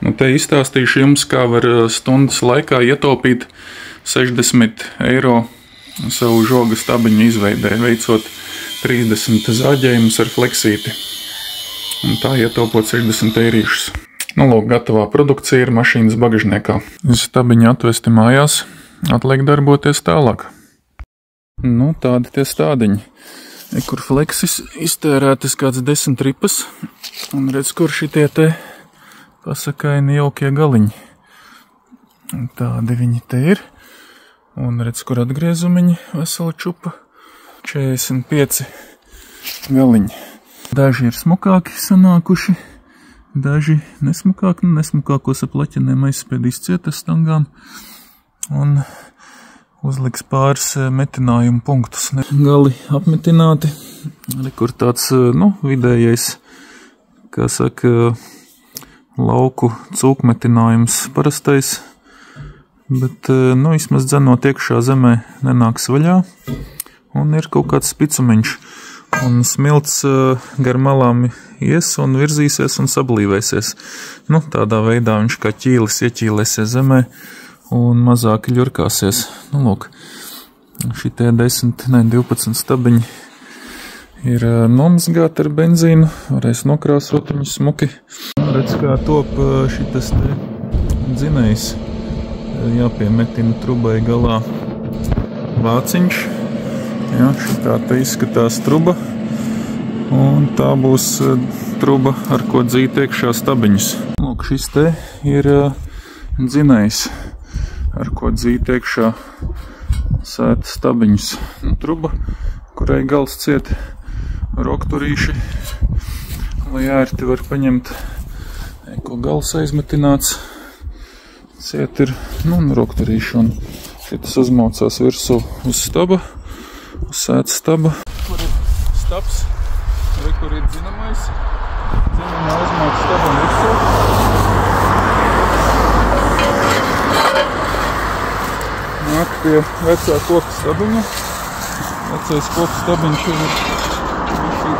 Nu, te izstāstīšu jums, kā var stundas laikā ietaupīt 60 eiro savu žoga stabiņu izveidē, veicot 30 zāģējumus ar fleksīti. Un tā ietaupot 60 eirīšus. Nu, lūk, gatavā produkcija ir mašīnas bagažniekā. Stabiņi atvesti mājās, atliek darboties tālāk. Nu, tādi tie stādiņi. Kur fleksis iztērētas kāds 10 ripas. Un redz, kur šitie te pasakaini jaukie galiņi. Tādi viņi te ir. Un redz, kur atgriezumiņi, vesela čupa. 45 galiņi. Daži ir smukāki sanākuši, daži nesmukāki, nesmukākos ap laķenēm aizspiedīs cietas stangām un uzliks pāris metinājumu punktus. Gali apmetināti, kur tāds, vidējais, kā saka, lauku cūkmetinājums parastais, bet, vismaz dzenot iekšā zemē nenāks vaļā un ir kaut kāds spicumiņš. Un smilts gar malām ies un virzīsies un sablīvēsies. Tādā veidā viņš kā ķīlis ieķīlēsies zemē un mazāk ļurkāsies. Lūk, šitie 12 stabiņi ir nomazgāti ar benzīnu, varēs nokrāsot viņus smuki. Redz, kā top šitas te dzinējs, jāpiemetina trubai galā vāciņš. Jā, šitā te izskatās truba, un tā būs truba, ar ko dzīt iekšā stabiņus. Lūk, šis te ir dzinējs, ar ko dzīt iekšā sēta stabiņus. Truba, kurai gals ciet rokturīši, lai ērti var paņemt, ko gals aizmetināts, ciet ir, rokturīši, un šitas uzmaucās virsū uz staba. Sēta staba, kur ir stabs, kur ir dzinamais. Dzinamā uzmauc stabam virsū. Nāk pie vecā koka stabiņa. Vecais koka stabiņš ir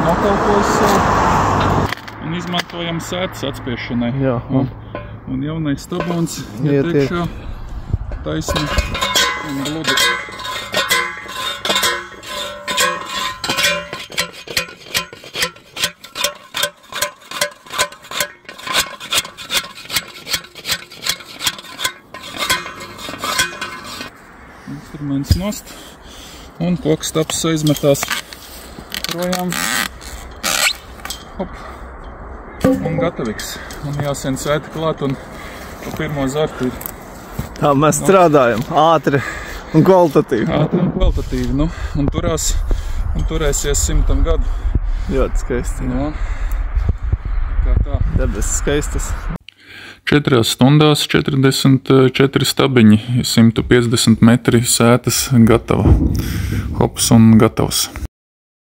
nokalpojis savu. Un izmantojam sētas atspiešanai. Jā. Un jaunais stabons iet iekšā taisni un gludi. Instruments nost, un kokstabs aizmetās projām. Hop. Un gatavīgs. Un jāsien sēta klāt un pirmo zartu ir. Tā mēs strādājam ātri un kvalitatīvi. Ātri un kvalitatīvi, un turās un turēsies 100 gadu. Ļoti skaisti. Kā tā. Debesis skaistas. 4 stundās 44 stabiņi, 150 metri sētas gatava. Hops un gatavs.